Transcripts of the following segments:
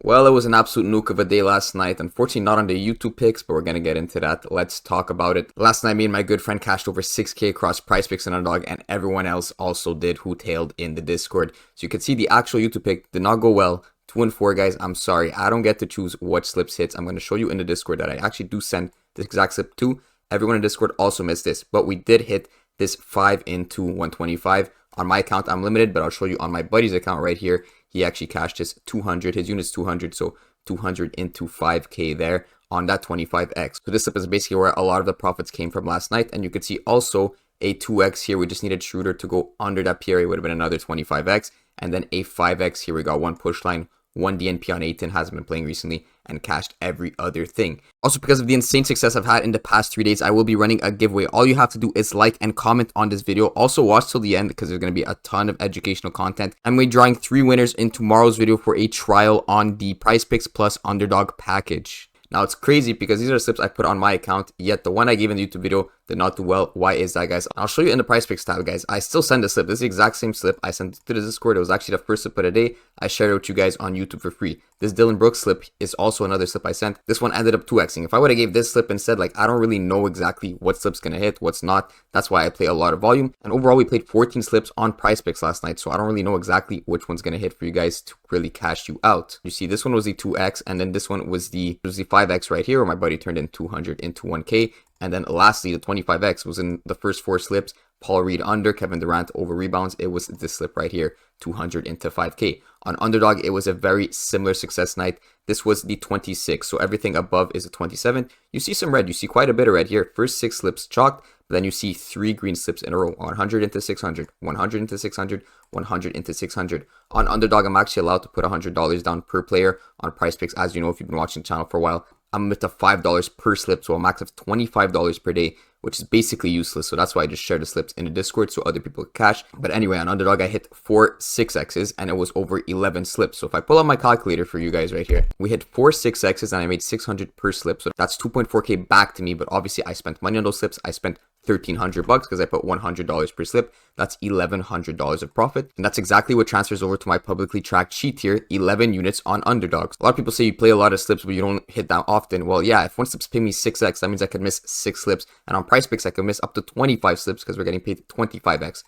Well, it was an absolute nuke of a day last night. Unfortunately, not on the YouTube picks, but we're going to get into that. Let's talk about it. Last night, me and my good friend cashed over 6K across Prizepicks and Underdog, and everyone else also did who tailed in the Discord. So you can see the actual YouTube pick did not go well. 2 and 4, guys. I'm sorry. I don't get to choose what slips hits. I'm going to show you in the Discord that I actually do send this exact slip to. Everyone in Discord also missed this, but we did hit this 5 into 125. On my account, I'm limited, but I'll show you on my buddy's account right here. He actually cashed his 200. His unit's 200, so 200 into 5K there on that 25x. So this slip is basically where a lot of the profits came from last night. And you could see also a 2x here. We just needed Schroeder to go under that PRA. Would have been another 25x. And then a 5x here. We got one push line. One DNP on 810 hasn't been playing recently and cashed every other thing. Also, because of the insane success I've had in the past 3 days, I will be running a giveaway. All you have to do is like and comment on this video. Also, watch till the end because there's going to be a ton of educational content. I'm going to be drawing 3 winners in tomorrow's video for a trial on the Prizepicks plus Underdog package. Now, it's crazy because these are the slips I put on my account, yet the one I gave in the YouTube video did not do well. Why is that, guys? I'll show you in the Prizepicks tab, guys. I still send a slip. This is the exact same slip. I sent it to the Discord. It was actually the first slip of the day. I shared it with you guys on YouTube for free. This Dylan Brooks slip is also another slip I sent. This one ended up 2xing. If I would have gave this slip instead, like, I don't really know exactly what slip's going to hit, what's not. That's why I play a lot of volume. And overall, we played 14 slips on Prizepicks last night. So I don't really know exactly which one's going to hit for you guys to really cash you out. You see, this one was the 2x, and then this one was the 5x right here, where my buddy turned in 200 into 1K. And then lastly, the 25x was in the first 4 slips. Paul Reed under, Kevin Durant over rebounds. It was this slip right here, 200 into 5K. On Underdog, it was a very similar success night. This was the 26, so everything above is a 27. You see some red. You see quite a bit of red here. First 6 slips chalked, but then you see 3 green slips in a row. 100 into 600, 100 into 600, 100 into 600. On Underdog, I'm actually allowed to put $100 down per player. On Prizepicks, as you know, if you've been watching the channel for a while, I'm at the $5 per slip, so a max of $25 per day, which is basically useless. So that's why I just share the slips in the Discord so other people can cash. But anyway, on Underdog, I hit 4 6x's and it was over 11 slips. So if I pull out my calculator for you guys right here, we hit 4 6x's and I made 600 per slip. So that's 2.4K back to me. But obviously, I spent money on those slips. I spent $1,300 because I put $100 per slip. That's $1,100 of profit. And that's exactly what transfers over to my publicly tracked sheet here, 11 units on Underdogs. A lot of people say you play a lot of slips, but you don't hit that often. Well, yeah, if one slip's paying me 6x, that means I could miss 6 slips. And on Prizepicks, I could miss up to 25 slips because we're getting paid 25x.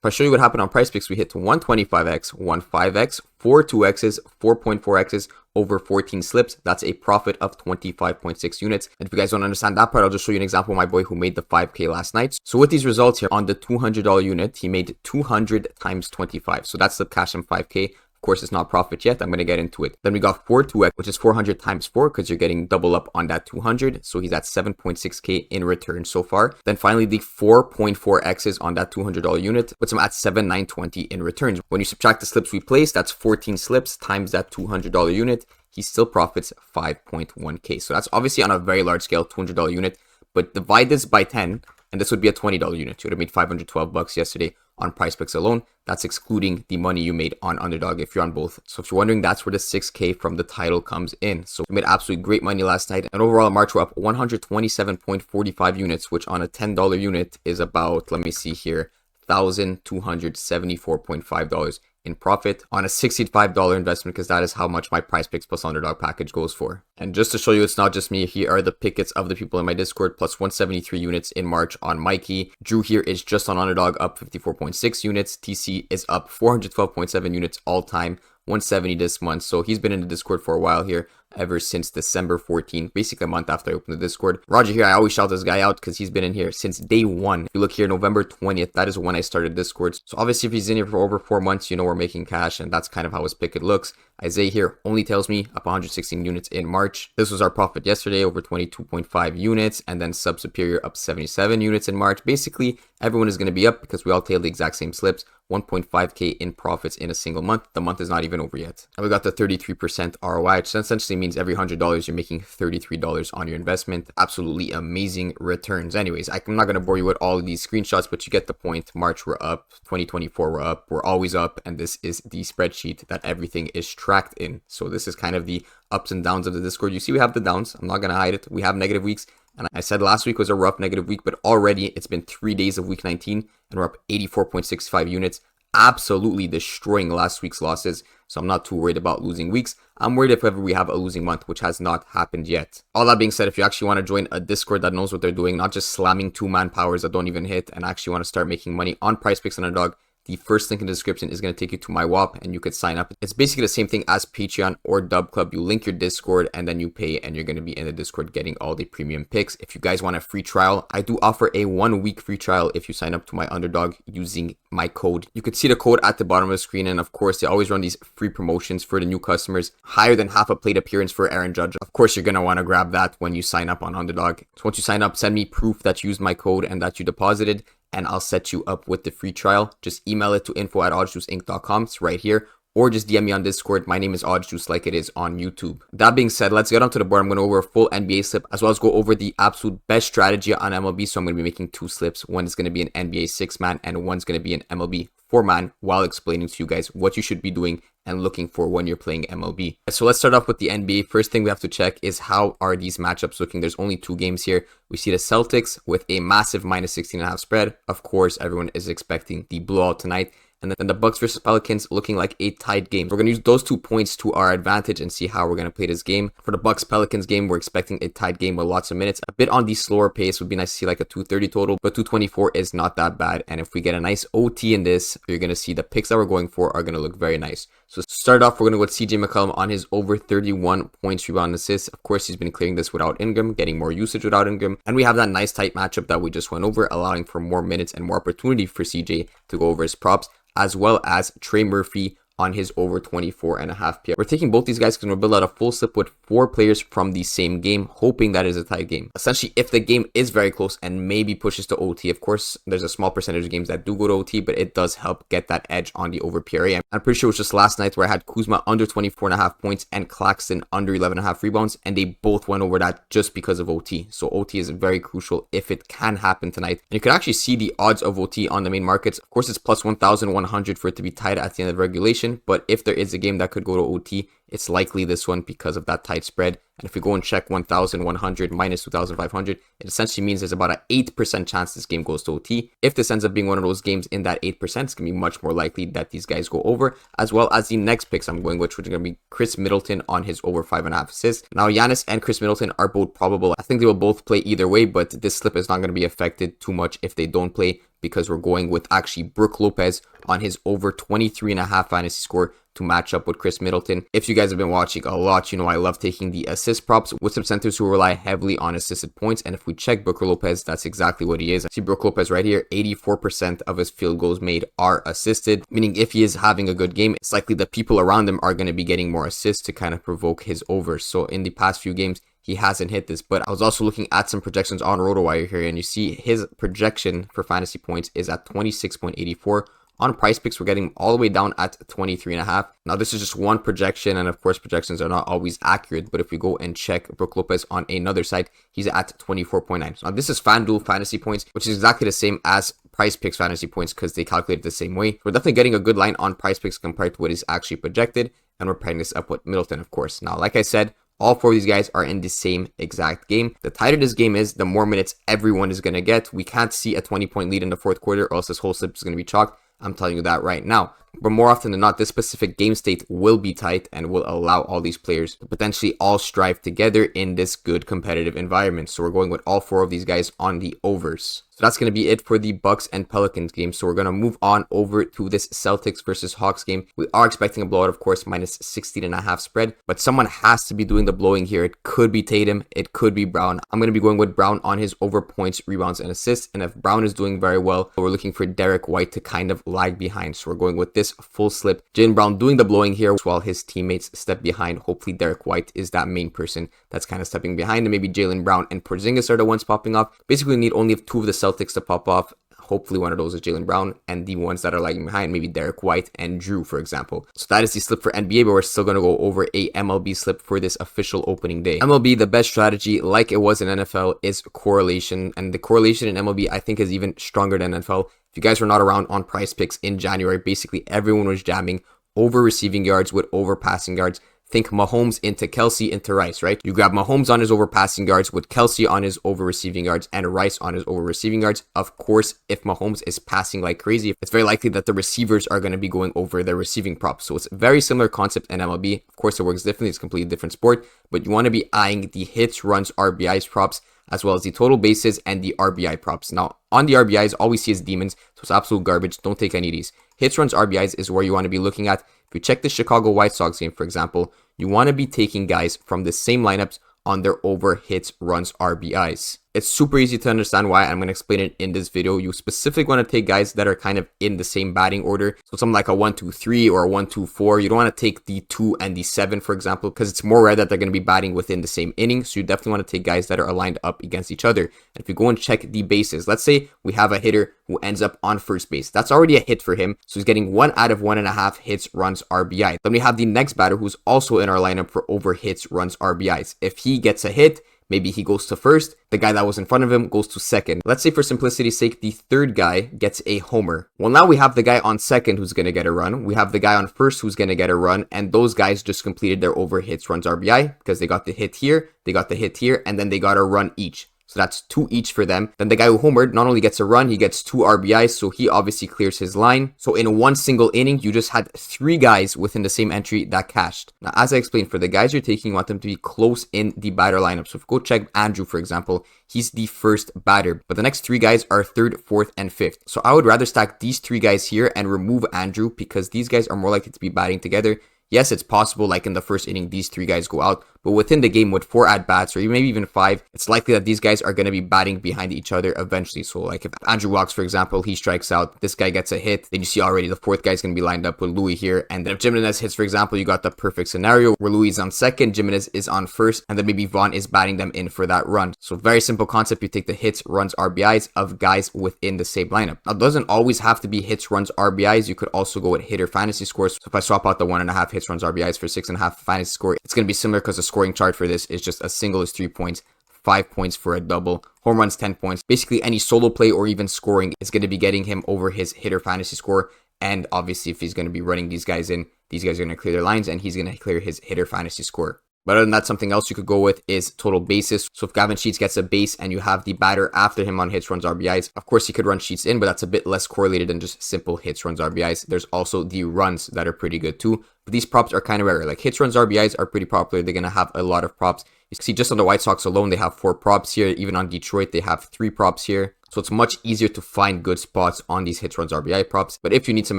If I show you what happened on Prizepicks, we hit to 125x, 15x, 4 2x's, 4.4x's over 14 slips. That's a profit of 25.6 units. And if you guys don't understand that part, I'll just show you an example of my boy who made the 5K last night. So with these results here on the $200 unit, he made 200 times 25. So that's the cash in 5K. Of course, it's not profit yet. I'm going to get into it. Then we got 4 2x, which is 400 times 4 because you're getting double up on that 200. So he's at 7.6K in return so far. Then finally, the 4.4x's on that $200 unit puts him at 7,920 in returns. When you subtract the slips we placed, that's 14 slips times that $200 unit. He still profits 5.1K. So that's obviously on a very large scale, $200 unit. But divide this by 10, and this would be a $20 unit. You would have made $512 yesterday on Prizepicks alone. That's excluding the money you made on Underdog if you're on both. So if you're wondering, that's where the 6K from the title comes in. So we made absolutely great money last night. And overall in March, we're up 127.45 units, which on a $10 unit is about, let me see here, $1,274.5 in profit on a $65 investment, because that is how much my Prizepicks plus Underdog package goes for. And just to show you it's not just me, here are the pickets of the people in my Discord, plus 173 units in March on Mikey. Drew here is just on Underdog, up 54.6 units. TC is up 412.7 units all time, 170 this month. So he's been in the Discord for a while here, ever since December 14th, basically a month after I opened the Discord. Roger here, I always shout this guy out because he's been in here since day 1. If you look here, November 20th, that is when I started Discord. So obviously if he's in here for over 4 months, you know we're making cash, and that's kind of how his picket looks. Isaiah here only tells me up 116 units in March. This was our profit yesterday, over 22.5 units, and then Sub Superior up 77 units in March. Basically, everyone is going to be up because we all tailed the exact same slips. 1.5K in profits in a single month. The month is not even over yet. And we got the 33% ROI, which essentially means every $100 you're making $33 on your investment. Absolutely amazing returns. Anyways, I'm not going to bore you with all of these screenshots, but you get the point. March we're up, 2024 we're up, we're always up, and this is the spreadsheet that everything is tracked in. So this is kind of the ups and downs of the Discord. You see we have the downs. I'm not going to hide it. We have negative weeks. And I said last week was a rough negative week, but already it's been 3 days of week 19 and we're up 84.65 units, absolutely destroying last week's losses. so I'm not too worried about losing weeks. I'm worried if ever we have a losing month, which has not happened yet. All that being said, if you actually want to join a Discord that knows what they're doing, not just slamming 2-man powers that don't even hit, and actually want to start making money on Prizepicks and Underdog, the first link in the description is going to take you to my WAP and you could sign up. It's basically the same thing as Patreon or Dub Club. You link your Discord and then you pay and you're going to be in the Discord getting all the premium picks. If you guys want a free trial, I do offer a 1-week free trial if you sign up to my Underdog using my code. You could see the code at the bottom of the screen, and of course they always run these free promotions for the new customers. Higher than half a plate appearance for Aaron Judge. Of course you're going to want to grab that when you sign up on Underdog. So once you sign up, send me proof that you used my code and that you deposited, and I'll set you up with the free trial. Just email it to info@oddsjuiceinc.com. It's right here. Or just DM me on Discord. My name is OddsJuice, like it is on YouTube. That being said, let's get onto the board. I'm going to go over a full NBA slip, as well as go over the absolute best strategy on MLB. So I'm going to be making 2 slips. One is going to be an NBA 6-man, and one's going to be an MLB 4-man, while explaining to you guys what you should be doing and looking for when you're playing MLB. So let's start off with the NBA. First thing we have to check is how are these matchups looking. There's only 2 games here. We see the Celtics with a massive minus 16.5 spread. Of course, everyone is expecting the blowout tonight. And then the Bucks versus Pelicans looking like a tied game. We're going to use those 2 points to our advantage and see how we're going to play this game. For the Bucks Pelicans game, we're expecting a tied game with lots of minutes. A bit on the slower pace. Would be nice to see like a 2:30 total, but 2:24 is not that bad. And if we get a nice OT in this, you're going to see the picks that we're going for are going to look very nice. So to start off, we're going to go with CJ McCollum on his over 31 points, rebound, assists. Of course, he's been clearing this without Ingram, getting more usage without Ingram. And we have that nice tight matchup that we just went over, allowing for more minutes and more opportunity for CJ to go over his props, as well as Trey Murphy on his over 24.5 PI. We're taking both these guys because we're build out a full slip with 4 players from the same game, hoping that is a tight game. Essentially, if the game is very close and maybe pushes to OT, of course, there's a small percentage of games that do go to OT, but it does help get that edge on the over PRA. I'm pretty sure it was just last night where I had Kuzma under 24.5 points and Claxton under 11.5 rebounds, and they both went over that just because of OT. So OT is very crucial if it can happen tonight. And you can actually see the odds of OT on the main markets. Of course, it's plus 1,100 for it to be tied at the end of regulation. But if there is a game that could go to OT, it's likely this one because of that tight spread. And if we go and check 1,100 minus 2,500, it essentially means there's about an 8% chance this game goes to OT. If this ends up being one of those games in that 8%, it's going to be much more likely that these guys go over, as well as the next picks I'm going with, which are going to be Chris Middleton on his over 5.5 assists. Now, Giannis and Chris Middleton are both probable. I think they will both play either way, but this slip is not going to be affected too much if they don't play, because we're going with actually Brook Lopez on his over 23.5 fantasy score to match up with Chris Middleton. If you guys have been watching a lot, you know I love taking the assist props with some centers who rely heavily on assisted points. And if we check Brook Lopez, that's exactly what he is. See Brook Lopez right here, 84% of his field goals made are assisted, meaning if he is having a good game, it's likely the people around him are going to be getting more assists to kind of provoke his overs. So in the past few games, he hasn't hit this, but I was also looking at some projections on RotoWire here, and you see his projection for fantasy points is at 26.84. On Prizepicks, we're getting all the way down at 23.5. Now, this is just one projection, and of course, projections are not always accurate, but if we go and check Brook Lopez on another site, he's at 24.9. So now, this is FanDuel fantasy points, which is exactly the same as Prizepicks fantasy points because they calculate it the same way. We're definitely getting a good line on Prizepicks compared to what is actually projected, and we're pairing this up with Middleton, of course. Now, like I said, all 4 of these guys are in the same exact game. The tighter this game is, the more minutes everyone is going to get. We can't see a 20-point lead in the 4th quarter, or else this whole slip is going to be chalked. I'm telling you that right now. But more often than not, this specific game state will be tight and will allow all these players to potentially all strive together in this good competitive environment. So we're going with all 4 of these guys on the overs. So that's going to be it for the Bucks and Pelicans game. So we're going to move on over to this Celtics versus Hawks game. We are expecting a blowout, of course, minus 16.5 spread, but someone has to be doing the blowing here. It could be Tatum. It could be Brown. I'm going to be going with Brown on his over points, rebounds, and assists. And if Brown is doing very well, we're looking for Derek White to kind of lag behind. So we're going with this full slip. Jaylen Brown doing the blowing here while his teammates step behind. Hopefully Derek White is that main person that's kind of stepping behind, and maybe Jaylen Brown and Porzingis are the ones popping off. Basically, we need only 2 of the Celtics to pop off. Hopefully one of those is Jaylen Brown, and the ones that are lagging behind, maybe Derek White and Drew, for example. So that is the slip for NBA, but we're still going to go over a MLB slip for this official opening day. MLB, the best strategy, like it was in NFL, is correlation, and the correlation in MLB, I think, is even stronger than NFL. If you guys were not around on Prizepicks in January, basically everyone was jamming over receiving yards with over passing yards. think Mahomes into Kelsey into Rice, right? You grab Mahomes on his over passing yards with Kelsey on his over receiving yards and Rice on his over receiving yards. Of course, if Mahomes is passing like crazy, it's very likely that the receivers are going to be going over their receiving props. So it's a very similar concept in MLB. Of course, it works differently. It's a completely different sport, but you want to be eyeing the hits, runs, RBIs props, as well as the total bases and the RBI props. Now, on the RBIs, all we see is demons, so it's absolute garbage. Don't take any of these. Hits, runs, RBIs is where you want to be looking at. If you check the Chicago White Sox game, for example, you want to be taking guys from the same lineups on their over hits, runs, RBIs. It's super easy to understand why. I'm going to explain it in this video. You specifically want to take guys that are kind of in the same batting order. So something like a 1-2-3 or a 1-2-4. You don't want to take the 2 and the 7, for example, because it's more rare that they're going to be batting within the same inning. So you definitely want to take guys that are aligned up against each other. And if you go and check the bases, let's say we have a hitter who ends up on first base. That's already a hit for him. So he's getting 1 out of 1.5 hits, runs, RBI. Then we have the next batter who's also in our lineup for over hits, runs, RBIs. If he gets a hit, maybe he goes to first, the guy that was in front of him goes to second. Let's say for simplicity's sake, the third guy gets a homer. Well, now we have the guy on second who's going to get a run. We have the guy on first who's going to get a run. And those guys just completed their over hits, runs, RBI because they got the hit here, they got the hit here, and then they got a run each. So that's 2 each for them. Then the guy who homered not only gets a run, he gets 2 RBIs. So he obviously clears his line. So in one single inning, you just had 3 guys within the same entry that cashed. Now, as I explained, for the guys you're taking, you want them to be close in the batter lineup. So if you go check Andrew, for example, he's the first batter, but the next 3 guys are third, fourth, and fifth. So I would rather stack these 3 guys here and remove Andrew because these guys are more likely to be batting together. Yes, it's possible, like in the first inning, these 3 guys go out, but within the game with 4 at-bats, or maybe even 5, it's likely that these guys are going to be batting behind each other eventually. So like if Andrew walks, for example, he strikes out, this guy gets a hit, then you see already the 4th guy is going to be lined up with Louis here. And then if Jimenez hits, for example, you got the perfect scenario where Louis is on second, Jimenez is on first, and then maybe Vaughn is batting them in for that run. So very simple concept. You take the hits, runs, RBIs of guys within the same lineup. Now, it doesn't always have to be hits, runs, RBIs. You could also go with hitter fantasy scores. So if I swap out the 1.5 hits, runs, RBIs for 6.5 fantasy score, it's going to be similar because the scoring chart for this is just a single is 3 points, 5 points for a double, home runs 10 points. Basically any solo play or even scoring is going to be getting him over his hitter fantasy score. And obviously if he's going to be running these guys in, these guys are going to clear their lines and he's going to clear his hitter fantasy score. But other than that, something else you could go with is total bases. So if Gavin Sheets gets a base and you have the batter after him on hits, runs, RBIs, of course he could run Sheets in, but that's a bit less correlated than just simple hits, runs, RBIs. There's also the runs that are pretty good too. But these props are kind of rare. Like hits, runs, RBIs are pretty popular. They're going to have a lot of props. You can see just on the White Sox alone, they have 4 props here. Even on Detroit, they have 3 props here. So it's much easier to find good spots on these hits, runs, RBI props. But if you need some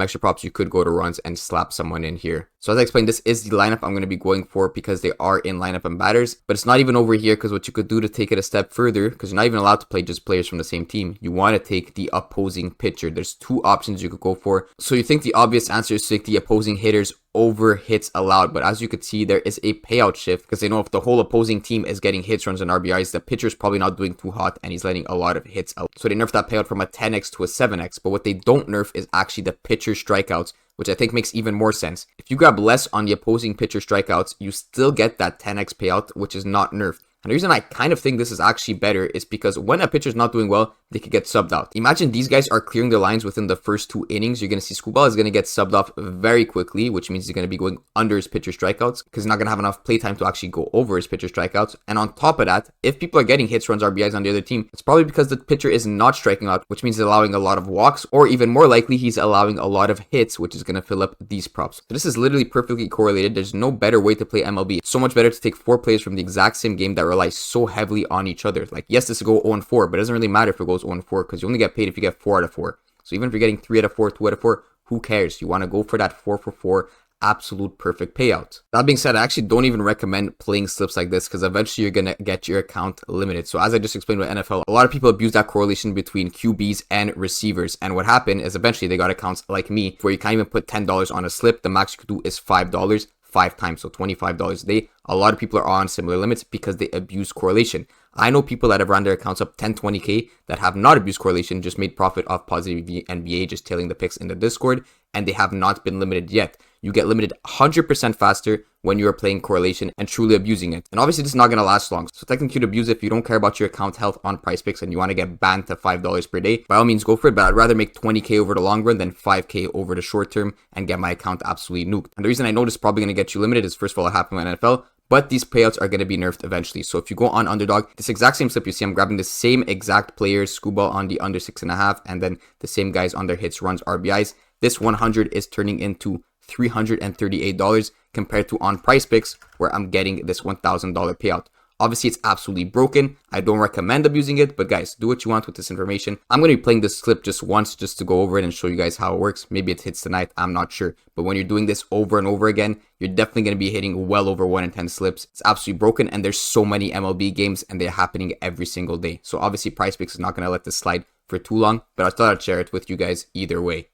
extra props, you could go to runs and slap someone in here. So as I explained, this is the lineup I'm going to be going for because they are in lineup and batters. But it's not even over here because what you could do to take it a step further, because you're not even allowed to play just players from the same team, you want to take the opposing pitcher. There's 2 options you could go for. So you think the obvious answer is to take the opposing hitters over hits allowed, but as you could see, there is a payout shift because they know if the whole opposing team is getting hits, runs, and RBIs, the pitcher's probably not doing too hot and he's letting a lot of hits out. So they nerf that payout from a 10x to a 7x, but what they don't nerf is actually the pitcher strikeouts, which I think makes even more sense. If you grab less on the opposing pitcher strikeouts, you still get that 10x payout, which is not nerfed. And the reason I kind of think this is actually better is because when a pitcher's not doing well, they could get subbed out. Imagine these guys are clearing their lines within the first 2 innings. You're going to see Scubal is going to get subbed off very quickly, which means he's going to be going under his pitcher strikeouts because he's not going to have enough playtime to actually go over his pitcher strikeouts. And on top of that, if people are getting hits, runs, RBIs on the other team, it's probably because the pitcher is not striking out, which means he's allowing a lot of walks, or even more likely, he's allowing a lot of hits, which is going to fill up these props. So this is literally perfectly correlated. There's no better way to play MLB. It's so much better to take 4 players from the exact same game that rely so heavily on each other. Like, yes, this will go 0-4, but it doesn't really matter if it goes 0-4 because you only get paid if you get 4 out of 4. So even if you're getting 3 out of 4, 2 out of 4, who cares? You want to go for that 4 for 4 absolute perfect payout. That being said, I actually don't even recommend playing slips like this because eventually you're going to get your account limited. So as I just explained with NFL, a lot of people abuse that correlation between QBs and receivers. And what happened is eventually they got accounts like me where you can't even put $10 on a slip. The max you could do is $5. 5 times, so $25 a day. A lot of people are on similar limits because they abuse correlation. I know people that have run their accounts up 10, 20K that have not abused correlation, just made profit off positive NBA, just tailing the picks in the Discord, and they have not been limited yet. you get limited 100% faster when you are playing correlation and truly abusing it. And obviously this is not going to last long. So technically to abuse it, if you don't care about your account health on Prizepicks and you want to get banned to $5 per day, by all means go for it. But I'd rather make 20k over the long run than 5k over the short term and get my account absolutely nuked. And the reason I know this is probably going to get you limited is, first of all, it happened in NFL, but these payouts are going to be nerfed eventually. So if you go on underdog, this exact same slip you see, I'm grabbing the same exact players, Scuba on the under 6.5, and then the same guys on their hits, runs, RBIs. This 100 is turning into $338 compared to on Prizepicks, where I'm getting this $1,000 payout. Obviously, it's absolutely broken. I don't recommend abusing it, but guys, do what you want with this information. I'm going to be playing this clip just once just to go over it and show you guys how it works. Maybe it hits tonight, I'm not sure. But when you're doing this over and over again, you're definitely going to be hitting well over 1 in 10 slips. It's absolutely broken, and there's so many MLB games, and they're happening every single day. So obviously, Prizepicks is not going to let this slide for too long, but I thought I'd share it with you guys either way.